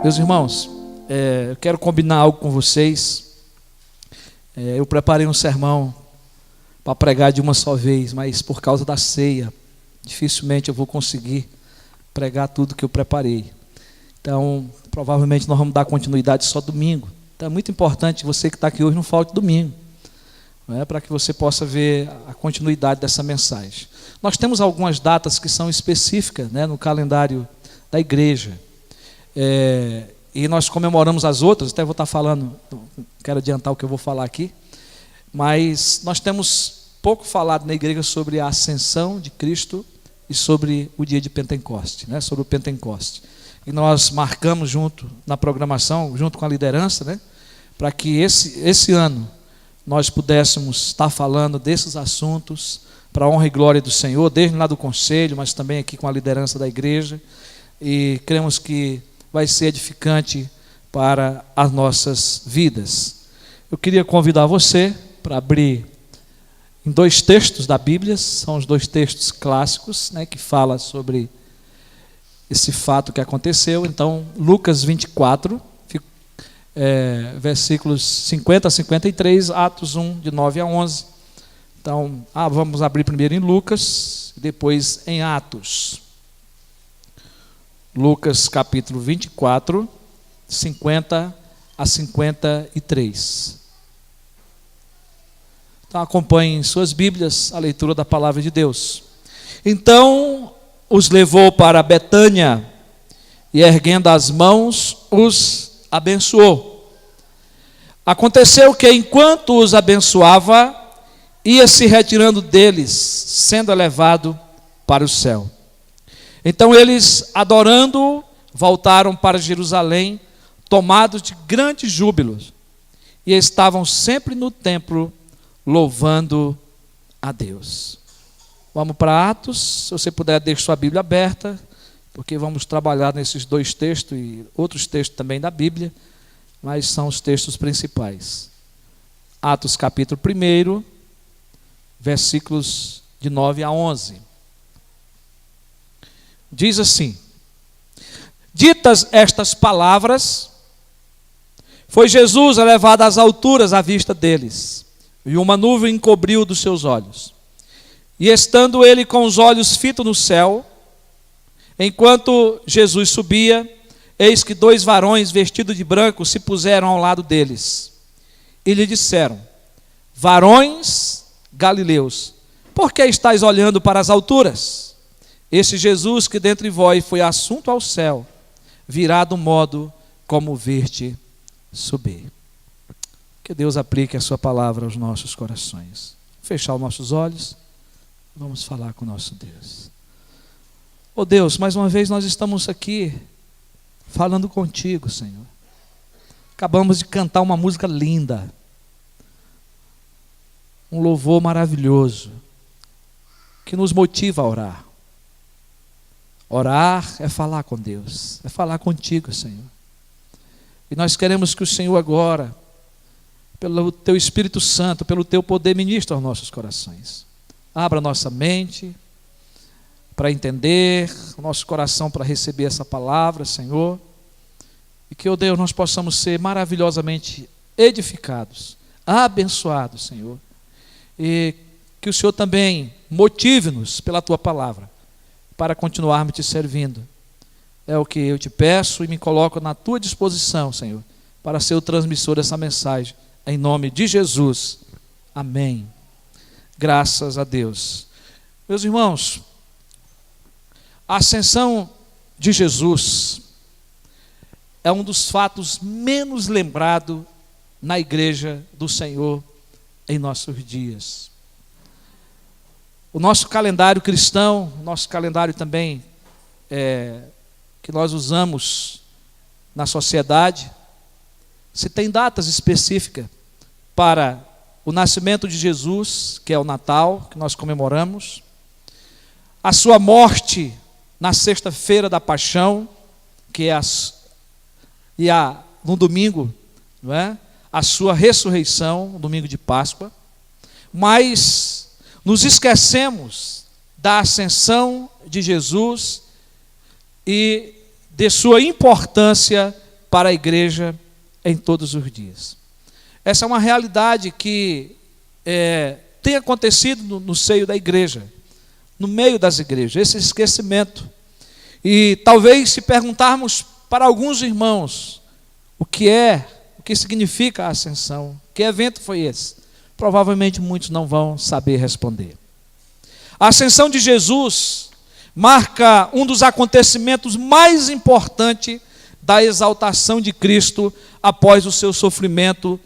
Meus irmãos, eu quero combinar algo com vocês. Eu preparei um sermão para pregar de uma só vez, mas por causa da ceia, dificilmente eu vou conseguir pregar tudo que eu preparei. Então, provavelmente nós vamos dar continuidade só domingo. Então é muito importante você que está aqui hoje não falte domingo, para que você possa ver a continuidade dessa mensagem. Nós temos algumas datas que são específicas, no calendário da igreja. E nós comemoramos as outras, até vou estar falando, não quero adiantar o que eu vou falar aqui, mas nós temos pouco falado na igreja sobre a ascensão de Cristo e sobre o dia de Pentecoste, sobre o Pentecoste. E nós marcamos na programação, junto com a liderança, para que esse ano nós pudéssemos estar falando desses assuntos para a honra e glória do Senhor, desde lá do conselho, mas também aqui com a liderança da igreja, e cremos que vai ser edificante para as nossas vidas. Eu queria convidar você para abrir em dois textos da Bíblia, são os dois textos clássicos, que falam sobre esse fato que aconteceu. Então, Lucas 24, versículos 50 a 53, Atos 1, de 9 a 11. Então, vamos abrir primeiro em Lucas, depois em Atos. Lucas capítulo 24, 50 a 53. Então acompanhem em suas Bíblias a leitura da palavra de Deus. Então os levou para Betânia e, erguendo as mãos, os abençoou. Aconteceu que, enquanto os abençoava, ia se retirando deles, sendo elevado para o céu. Então eles, adorando, voltaram para Jerusalém, tomados de grande júbilo, e estavam sempre no templo, louvando a Deus. Vamos para Atos. Se você puder, deixe sua Bíblia aberta, porque vamos trabalhar nesses dois textos e outros textos também da Bíblia, mas são os textos principais. Atos capítulo 1, versículos de 9 a 11. Diz assim: ditas estas palavras, foi Jesus elevado às alturas à vista deles, e uma nuvem encobriu dos seus olhos. E estando ele com os olhos fitos no céu, enquanto Jesus subia, eis que dois varões vestidos de branco se puseram ao lado deles, e lhe disseram: varões galileus, por que estáis olhando para as alturas? Esse Jesus que dentre vós foi assunto ao céu, virá do modo como viste subir. Que Deus aplique a sua palavra aos nossos corações. Fechar os nossos olhos, vamos falar com o nosso Deus. Oh Deus, mais uma vez nós estamos aqui falando contigo, Senhor. Acabamos de cantar uma música linda, um louvor maravilhoso, que nos motiva a orar. Orar é falar com Deus, é falar contigo, Senhor. E nós queremos que o Senhor agora, pelo Teu Espírito Santo, pelo Teu poder, ministre aos nossos corações. Abra nossa mente para entender, o nosso coração para receber essa palavra, Senhor. E que, ó Deus, nós possamos ser maravilhosamente edificados, abençoados, Senhor. E que o Senhor também motive-nos pela Tua palavra, para continuarmos te servindo. É o que eu te peço e me coloco na tua disposição, Senhor, para ser o transmissor dessa mensagem, em nome de Jesus. Amém. Graças a Deus. Meus irmãos, a ascensão de Jesus é um dos fatos menos lembrados na igreja do Senhor em nossos dias. O nosso calendário cristão, o nosso calendário também que nós usamos na sociedade, se tem datas específicas para o nascimento de Jesus, que é o Natal, que nós comemoramos, a sua morte na sexta-feira da Paixão, que é no domingo, não é? A sua ressurreição, no domingo de Páscoa, mas nos esquecemos da ascensão de Jesus e de sua importância para a igreja em todos os dias. Essa é uma realidade que tem acontecido no seio da igreja, no meio das igrejas, esse esquecimento. E talvez, se perguntarmos para alguns irmãos o que significa a ascensão, que evento foi esse, provavelmente muitos não vão saber responder. A ascensão de Jesus marca um dos acontecimentos mais importantes da exaltação de Cristo após o seu sofrimento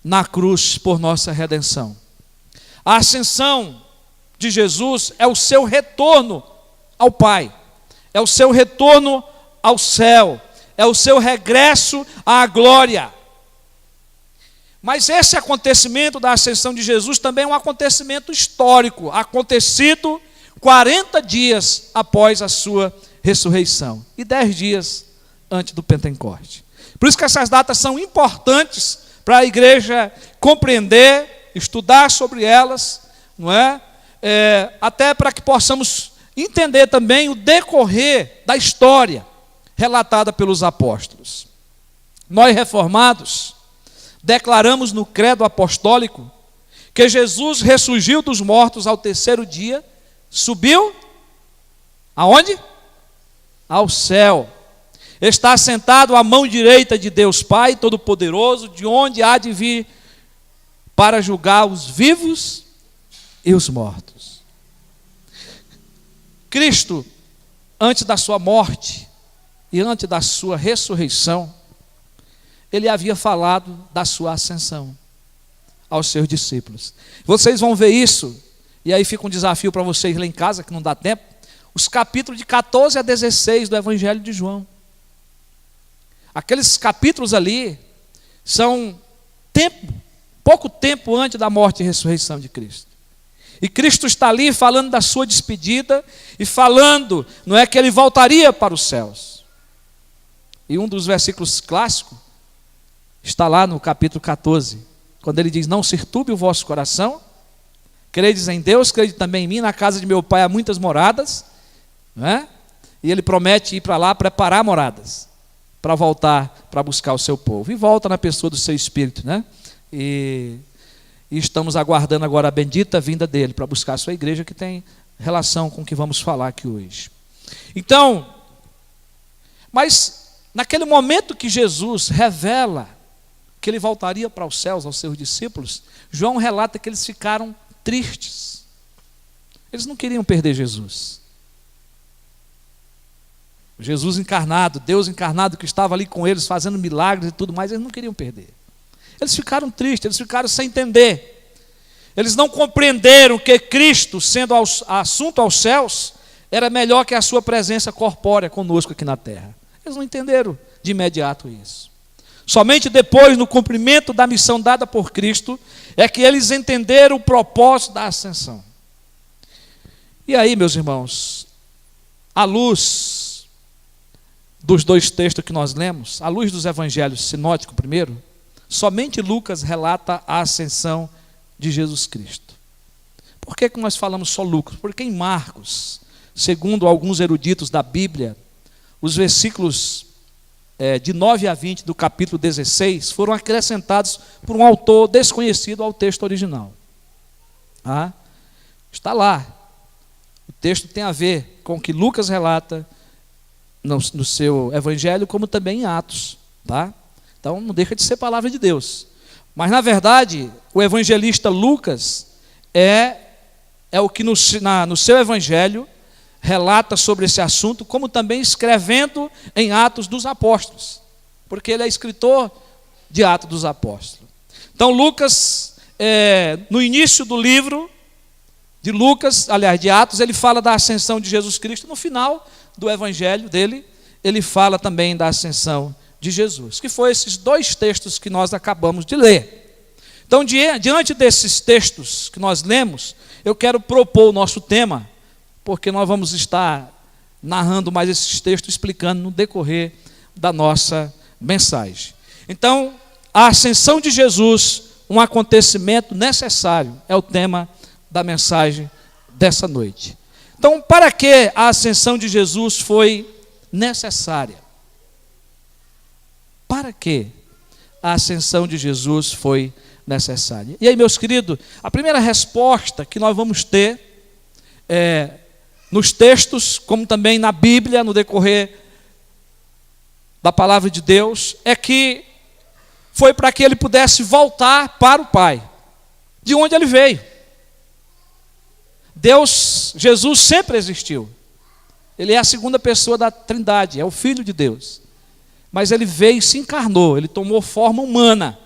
na cruz por nossa redenção. A ascensão de Jesus é o seu retorno ao Pai, é o seu retorno ao céu, é o seu regresso à glória. Mas esse acontecimento da ascensão de Jesus também é um acontecimento histórico, acontecido 40 dias após a sua ressurreição e 10 dias antes do Pentecoste. Por isso que essas datas são importantes para a igreja compreender, estudar sobre elas, não é? Até para que possamos entender também o decorrer da história relatada pelos apóstolos. Nós, reformados, declaramos no credo apostólico que Jesus ressurgiu dos mortos ao terceiro dia, subiu aonde? Ao céu. Está sentado à mão direita de Deus Pai Todo-Poderoso, de onde há de vir para julgar os vivos e os mortos. Cristo, antes da sua morte e antes da sua ressurreição, ele havia falado da sua ascensão aos seus discípulos. Vocês vão ver isso, e aí fica um desafio para vocês lá em casa, que não dá tempo, os capítulos de 14 a 16 do Evangelho de João. Aqueles capítulos ali são pouco tempo antes da morte e ressurreição de Cristo. E Cristo está ali falando da sua despedida e falando, não é, que ele voltaria para os céus. E um dos versículos clássicos está lá no capítulo 14, quando ele diz: não se turbe o vosso coração, credes em Deus, crede também em mim, na casa de meu pai há muitas moradas, não é? E ele promete ir para lá preparar moradas, para voltar, para buscar o seu povo, e volta na pessoa do seu Espírito, né? E estamos aguardando agora a bendita vinda dele, para buscar a sua igreja, que tem relação com o que vamos falar aqui hoje. Então, mas naquele momento que Jesus revela que ele voltaria para os céus aos seus discípulos, João relata que eles ficaram tristes. Eles não queriam perder Jesus. Jesus encarnado, Deus encarnado, que estava ali com eles, fazendo milagres e tudo mais, eles não queriam perder. Eles ficaram tristes, eles ficaram sem entender. Eles não compreenderam que Cristo, sendo assunto aos céus, era melhor que a sua presença corpórea conosco aqui na terra. Eles não entenderam de imediato isso. Somente depois, no cumprimento da missão dada por Cristo, é que eles entenderam o propósito da ascensão. E aí, meus irmãos, à luz dos dois textos que nós lemos, à luz dos evangelhos sinóticos primeiro, somente Lucas relata a ascensão de Jesus Cristo. Por que nós falamos só Lucas? Porque em Marcos, segundo alguns eruditos da Bíblia, os versículos de 9 a 20 do capítulo 16 foram acrescentados por um autor desconhecido ao texto original. Está lá. O texto tem a ver com o que Lucas relata no seu evangelho, como também em Atos. Então não deixa de ser palavra de Deus. Mas na verdade, o evangelista Lucas é o que no seu evangelho relata sobre esse assunto, como também escrevendo em Atos dos Apóstolos, porque ele é escritor de Atos dos Apóstolos. Então Lucas, no início do livro de Lucas, aliás, de Atos, ele fala da ascensão de Jesus Cristo. No final do evangelho dele, ele fala também da ascensão de Jesus, que foi esses dois textos que nós acabamos de ler. Então, diante desses textos que nós lemos, eu quero propor o nosso tema, porque nós vamos estar narrando mais esses textos, explicando no decorrer da nossa mensagem. Então, a ascensão de Jesus, um acontecimento necessário, é o tema da mensagem dessa noite. Então, para que a ascensão de Jesus foi necessária? Para que a ascensão de Jesus foi necessária? E aí, meus queridos, a primeira resposta que nós vamos ter nos textos, como também na Bíblia, no decorrer da palavra de Deus, é que foi para que ele pudesse voltar para o Pai, de onde ele veio. Jesus sempre existiu. Ele é a segunda pessoa da Trindade, é o Filho de Deus. Mas ele veio e se encarnou, ele tomou forma humana.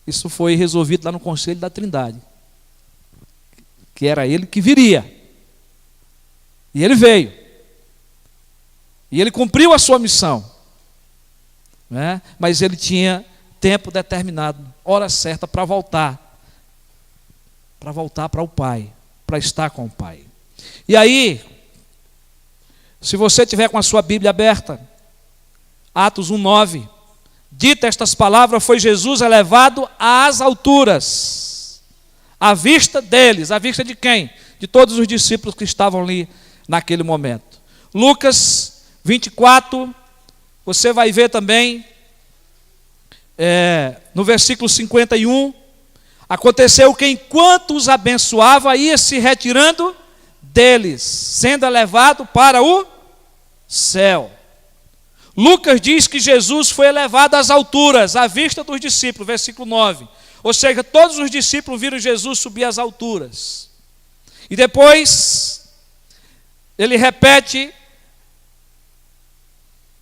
Isso foi resolvido lá no Conselho da Trindade, que era ele que viria. E ele veio. E ele cumpriu a sua missão. Né? Mas ele tinha tempo determinado, hora certa para voltar. Para voltar para o Pai, para estar com o Pai. E aí, se você tiver com a sua Bíblia aberta, Atos 1:9, dita estas palavras, foi Jesus elevado às alturas, à vista deles. À vista de quem? De todos os discípulos que estavam ali naquele momento. Lucas 24, você vai ver também, no versículo 51, aconteceu que enquanto os abençoava, ia se retirando deles, sendo elevado para o céu. Lucas diz que Jesus foi elevado às alturas, à vista dos discípulos, versículo 9. Ou seja, todos os discípulos viram Jesus subir às alturas. E depois, ele repete,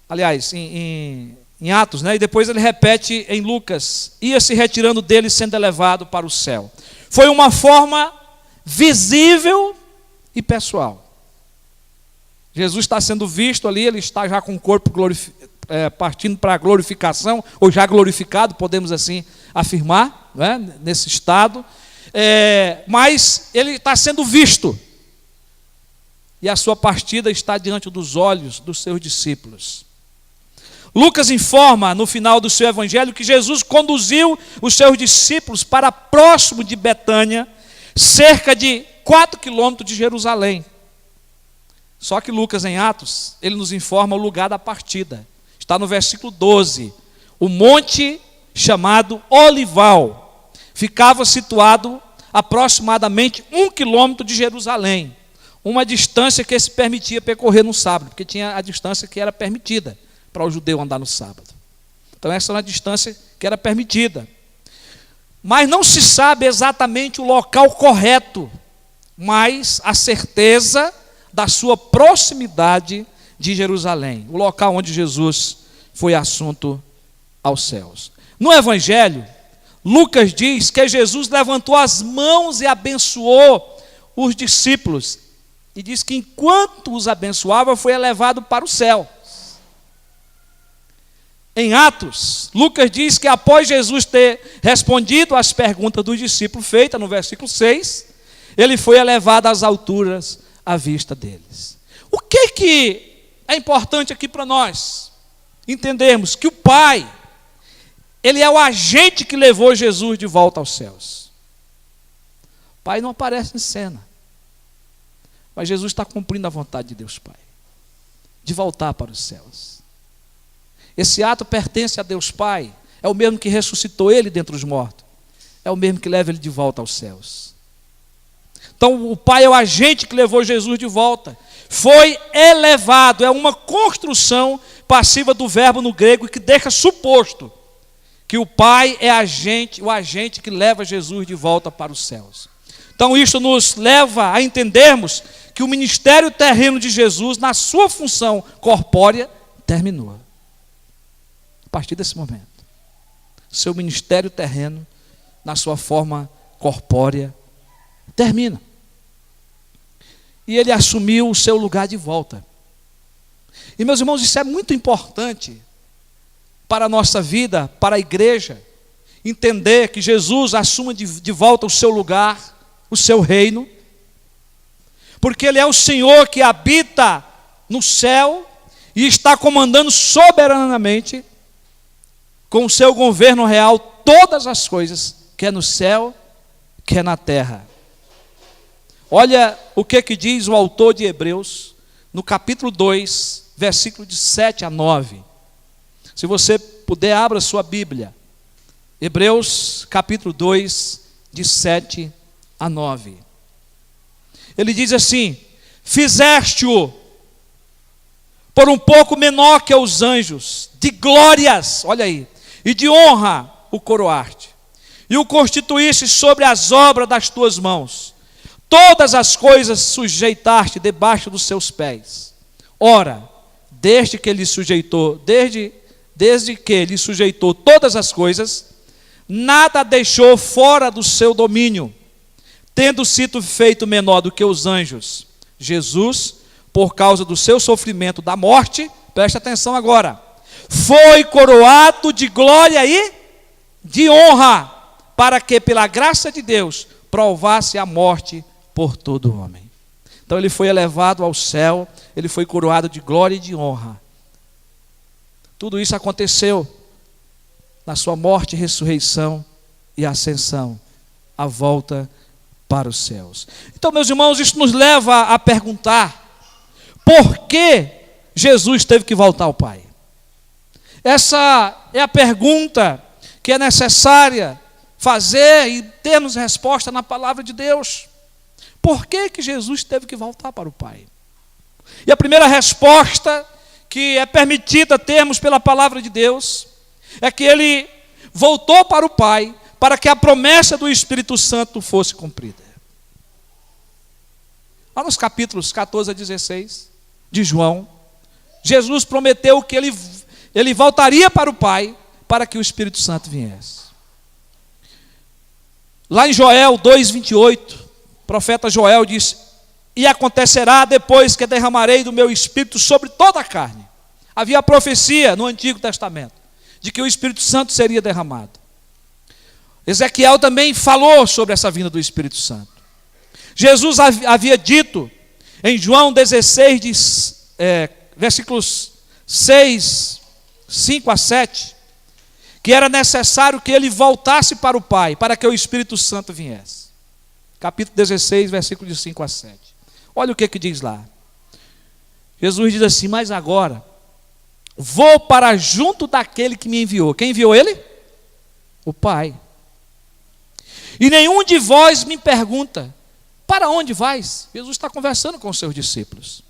aliás, em Atos, né? E depois ele repete em Lucas, ia se retirando dele, sendo elevado para o céu. Foi uma forma visível e pessoal. Jesus está sendo visto ali, ele está já com o corpo partindo para a glorificação, ou já glorificado, podemos assim afirmar, né? Nesse estado. Mas ele está sendo visto. E a sua partida está diante dos olhos dos seus discípulos. Lucas informa no final do seu evangelho que Jesus conduziu os seus discípulos para próximo de Betânia, cerca de 4 quilômetros de Jerusalém. Só que Lucas, em Atos, ele nos informa o lugar da partida. Está no versículo 12. O monte chamado Olival ficava situado aproximadamente 1 quilômetro de Jerusalém. Uma distância que se permitia percorrer no sábado, porque tinha a distância que era permitida para o judeu andar no sábado. Então essa era uma distância que era permitida. Mas não se sabe exatamente o local correto, mas a certeza da sua proximidade de Jerusalém, o local onde Jesus foi assunto aos céus. No Evangelho, Lucas diz que Jesus levantou as mãos e abençoou os discípulos, e diz que enquanto os abençoava, foi elevado para o céu. Em Atos, Lucas diz que após Jesus ter respondido às perguntas dos discípulos feitas no versículo 6, ele foi elevado às alturas à vista deles. O que é importante aqui para nós entendermos? Que o Pai, ele é o agente que levou Jesus de volta aos céus. O Pai não aparece em cena, mas Jesus está cumprindo a vontade de Deus Pai, de voltar para os céus. Esse ato pertence a Deus Pai, é o mesmo que ressuscitou ele dentre os mortos, é o mesmo que leva ele de volta aos céus. Então o Pai é o agente que levou Jesus de volta, foi elevado, é uma construção passiva do verbo no grego que deixa suposto que o Pai é o agente que leva Jesus de volta para os céus. Então isso nos leva a entendermos que o ministério terreno de Jesus, na sua função corpórea, terminou. A partir desse momento, seu ministério terreno, na sua forma corpórea, termina. E ele assumiu o seu lugar de volta. E meus irmãos, isso é muito importante para a nossa vida, para a igreja, entender que Jesus assuma de volta o seu lugar, o seu reino, porque ele é o Senhor que habita no céu e está comandando soberanamente, com o seu governo real, todas as coisas, quer no céu, quer na terra. Olha o que diz o autor de Hebreus, no capítulo 2, versículo de 7 a 9. Se você puder, abra sua Bíblia. Hebreus capítulo 2, de 7 a 9. Ele diz assim: fizeste-o por um pouco menor que os anjos, de glórias, olha aí, e de honra o coroaste, e o constituíste sobre as obras das tuas mãos. Todas as coisas sujeitaste debaixo dos seus pés. Ora, desde que lhe sujeitou todas as coisas, nada deixou fora do seu domínio, tendo sido feito menor do que os anjos. Jesus, por causa do seu sofrimento da morte, presta atenção agora, foi coroado de glória e de honra, para que pela graça de Deus provasse a morte por todo homem. Então ele foi elevado ao céu, ele foi coroado de glória e de honra. Tudo isso aconteceu na sua morte, ressurreição e ascensão, a volta para os céus. Então, meus irmãos, isso nos leva a perguntar: por que Jesus teve que voltar ao Pai? Essa é a pergunta que é necessária fazer e termos resposta na palavra de Deus. Por que Jesus teve que voltar para o Pai? E a primeira resposta que é permitida termos pela palavra de Deus é que ele voltou para o Pai para que a promessa do Espírito Santo fosse cumprida. Lá nos capítulos 14 a 16 de João, Jesus prometeu que ele voltaria para o Pai para que o Espírito Santo viesse. Lá em Joel 2:28, o profeta Joel diz: e acontecerá depois que derramarei do meu Espírito sobre toda a carne. Havia a profecia no Antigo Testamento de que o Espírito Santo seria derramado. Ezequiel também falou sobre essa vinda do Espírito Santo. Jesus havia dito em João 16, versículos 6, 5 a 7, que era necessário que ele voltasse para o Pai, para que o Espírito Santo viesse. Capítulo 16, versículos de 5 a 7. Olha o que diz lá. Jesus diz assim: mas agora vou para junto daquele que me enviou. Quem enviou ele? O Pai. E nenhum de vós me pergunta: para onde vais? Jesus está conversando com os seus discípulos.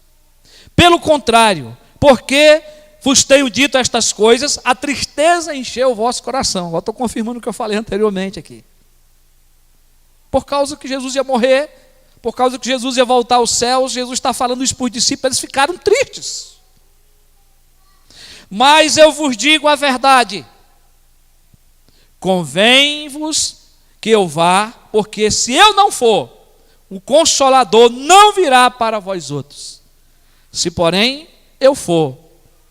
Pelo contrário, porque vos tenho dito estas coisas, a tristeza encheu o vosso coração. Eu estou confirmando o que eu falei anteriormente aqui. Por causa que Jesus ia morrer, por causa que Jesus ia voltar aos céus, Jesus está falando isso para os discípulos, eles ficaram tristes. Mas eu vos digo a verdade: convém-vos que eu vá, porque se eu não for, o Consolador não virá para vós outros. Se porém eu for,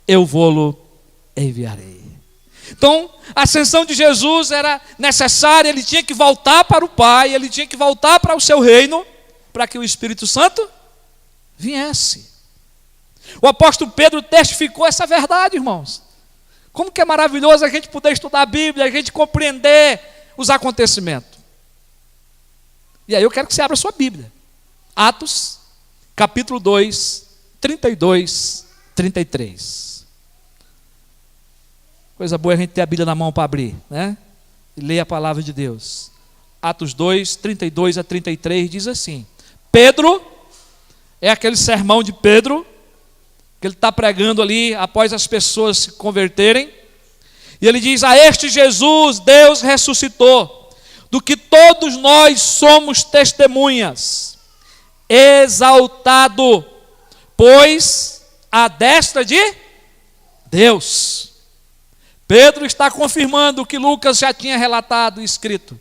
eu vou-lo enviarei. Então, a ascensão de Jesus era necessária, ele tinha que voltar para o Pai, ele tinha que voltar para o seu reino, para que o Espírito Santo viesse. O apóstolo Pedro testificou essa verdade, irmãos. Como que é maravilhoso a gente poder estudar a Bíblia, a gente compreender os acontecimentos. E aí eu quero que você abra a sua Bíblia. Atos, capítulo 2, 32, 33. Coisa boa é a gente ter a Bíblia na mão para abrir, né? E ler a palavra de Deus. Atos 2, 32 a 33 diz assim: Pedro, é aquele sermão de Pedro, que ele está pregando ali após as pessoas se converterem. E ele diz: a este Jesus Deus ressuscitou, do que todos nós somos testemunhas, exaltado, pois à destra de Deus. Pedro está confirmando o que Lucas já tinha relatado e escrito.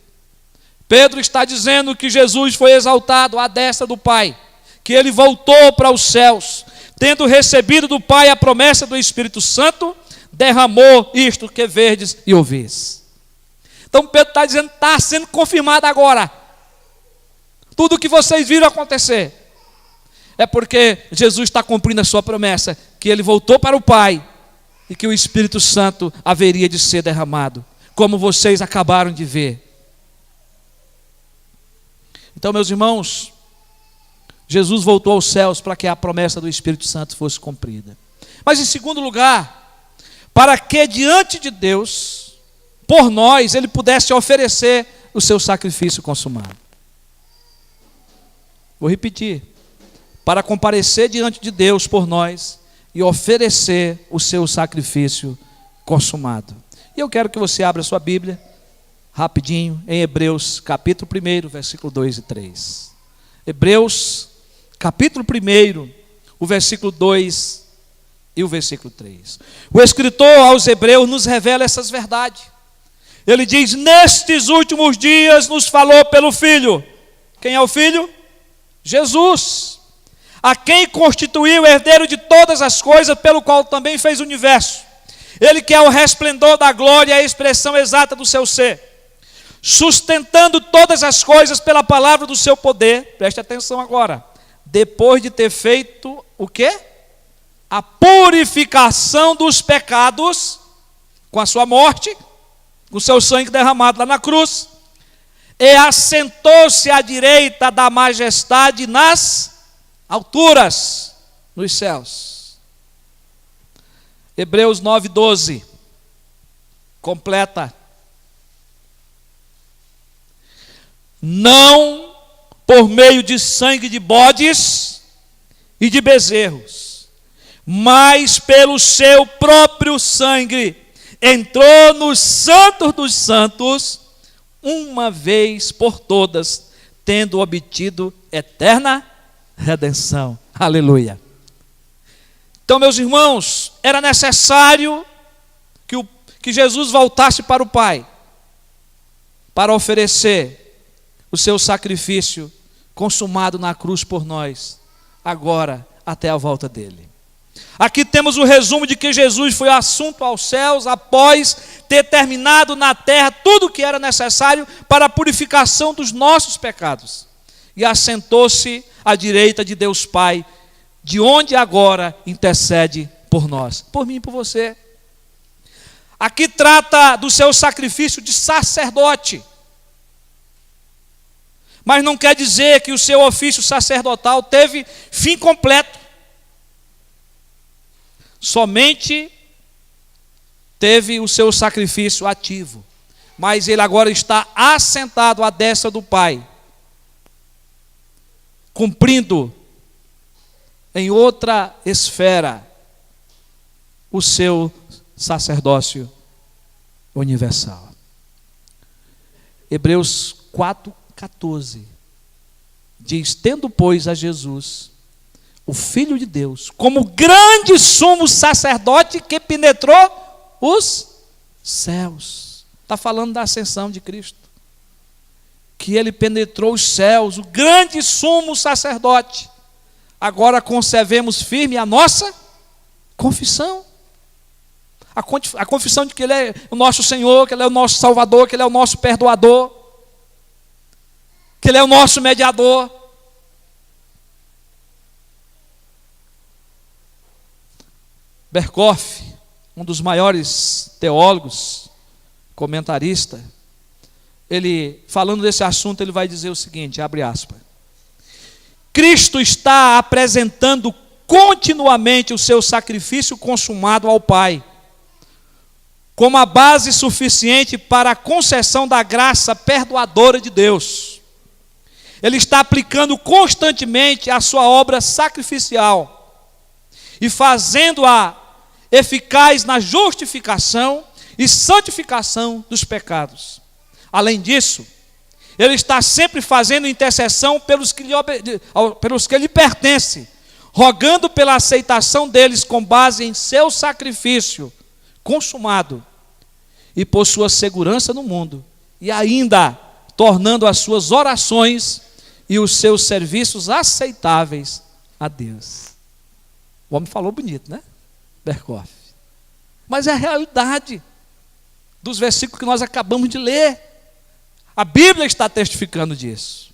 Pedro está dizendo que Jesus foi exaltado à destra do Pai, que ele voltou para os céus, tendo recebido do Pai a promessa do Espírito Santo, derramou isto que verdes e ouvis. Então Pedro está dizendo, está sendo confirmado agora. Tudo o que vocês viram acontecer é porque Jesus está cumprindo a sua promessa, que ele voltou para o Pai e que o Espírito Santo haveria de ser derramado, como vocês acabaram de ver. Então, meus irmãos, Jesus voltou aos céus para que a promessa do Espírito Santo fosse cumprida. Mas em segundo lugar, para que diante de Deus, por nós, ele pudesse oferecer o seu sacrifício consumado. Vou repetir. Para comparecer diante de Deus por nós e oferecer o seu sacrifício consumado. E eu quero que você abra sua Bíblia, rapidinho, em Hebreus, capítulo 1, versículo 2 e 3. Hebreus, capítulo 1, o versículo 2 e o versículo 3. O escritor aos Hebreus nos revela essas verdades. Ele diz: nestes últimos dias nos falou pelo Filho. Quem é o Filho? Jesus, a quem constituiu o herdeiro de todas as coisas, pelo qual também fez o universo. Ele que é o resplendor da glória e a expressão exata do seu ser, sustentando todas as coisas pela palavra do seu poder. Preste atenção agora. Depois de ter feito o quê? A purificação dos pecados, com a sua morte, com o seu sangue derramado lá na cruz, e assentou-se à direita da majestade nas alturas, nos céus. Hebreus 9:12 completa: não por meio de sangue de bodes e de bezerros, mas pelo seu próprio sangue entrou nos santos dos santos, uma vez por todas, tendo obtido eterna redenção. Aleluia. Então, meus irmãos, era necessário que Jesus voltasse para o Pai, para oferecer o seu sacrifício consumado na cruz por nós, agora até a volta dele. Aqui temos o resumo de que Jesus foi assunto aos céus após ter terminado na terra tudo o que era necessário para a purificação dos nossos pecados. E assentou-se à direita de Deus Pai, de onde agora intercede por nós, por mim e por você. Aqui trata do seu sacrifício de sacerdote. Mas não quer dizer que o seu ofício sacerdotal teve fim completo. Somente teve o seu sacrifício ativo, mas ele agora está assentado à destra do Pai, cumprindo em outra esfera o seu sacerdócio universal. Hebreus 4:14 diz: tendo, pois, a Jesus, o Filho de Deus, como grande sumo sacerdote que penetrou os céus. Está falando da ascensão de Cristo. Que ele penetrou os céus, o grande sumo sacerdote. Agora conservemos firme a nossa confissão. A confissão de que ele é o nosso Senhor, que ele é o nosso Salvador, que ele é o nosso perdoador, que ele é o nosso mediador. Berkhoff, um dos maiores teólogos, comentarista, ele, falando desse assunto, ele vai dizer o seguinte, abre aspas: Cristo está apresentando continuamente o seu sacrifício consumado ao Pai, como a base suficiente para a concessão da graça perdoadora de Deus. Ele está aplicando constantemente a sua obra sacrificial e fazendo-a eficaz na justificação e santificação dos pecados. Além disso, ele está sempre fazendo intercessão pelos que lhe pertencem, rogando pela aceitação deles com base em seu sacrifício consumado e por sua segurança no mundo, e ainda tornando as suas orações e os seus serviços aceitáveis a Deus. O homem falou bonito, né? Berkhoff. Mas é a realidade dos versículos que nós acabamos de ler. A Bíblia está testificando disso.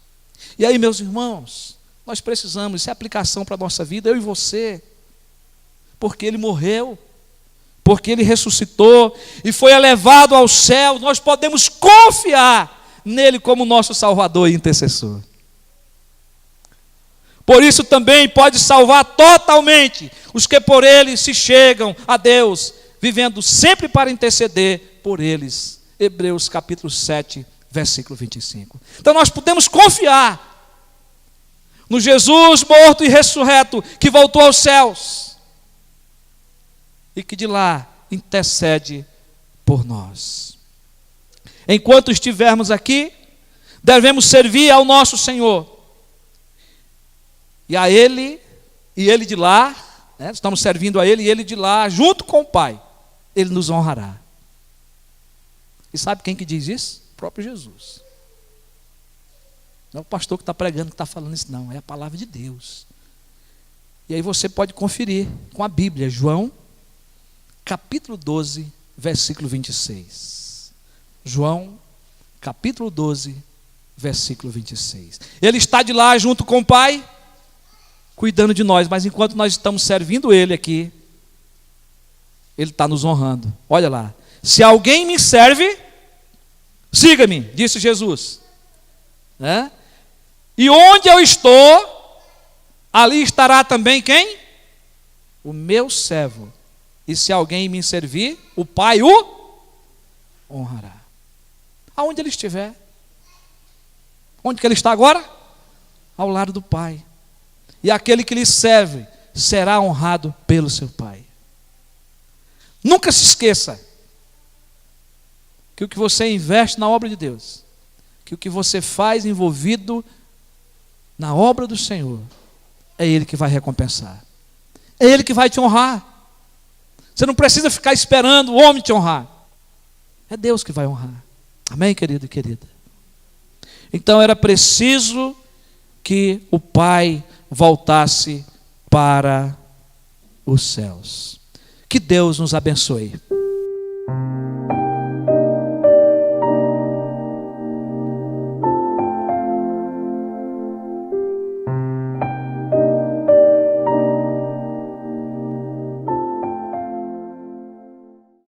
E aí, meus irmãos, nós precisamos, isso é aplicação para a nossa vida, eu e você, porque Ele morreu, porque Ele ressuscitou e foi elevado ao céu. Nós podemos confiar nele como nosso Salvador e intercessor. Por isso também pode salvar totalmente os que por Ele se chegam a Deus, vivendo sempre para interceder por eles. Hebreus capítulo 7, versículo 25. Então nós podemos confiar no Jesus morto e ressurreto, que voltou aos céus, e que de lá intercede por nós. Enquanto estivermos aqui, devemos servir ao nosso Senhor, e a Ele, e Ele de lá, estamos servindo a Ele, e Ele de lá, junto com o Pai, Ele nos honrará. E sabe quem que diz isso? O próprio Jesus. Não é o pastor que está pregando, que está falando isso, não. É a palavra de Deus. E aí você pode conferir com a Bíblia. João, capítulo 12, versículo 26. João, capítulo 12, versículo 26. Ele está de lá junto com o Pai, cuidando de nós. Mas enquanto nós estamos servindo Ele aqui, Ele está nos honrando. Olha lá. Se alguém me serve, siga-me, disse Jesus. E onde eu estou, ali estará também quem? O meu servo. E se alguém me servir, o Pai o honrará. Aonde ele estiver. Onde que ele está agora? Ao lado do Pai. E aquele que lhe serve será honrado pelo seu Pai. Nunca se esqueça que o que você investe na obra de Deus, que o que você faz envolvido na obra do Senhor, é Ele que vai recompensar. É Ele que vai te honrar. Você não precisa ficar esperando o homem te honrar. É Deus que vai honrar. Amém, querido e querida? Então era preciso que o Pai voltasse para os céus. Que Deus nos abençoe.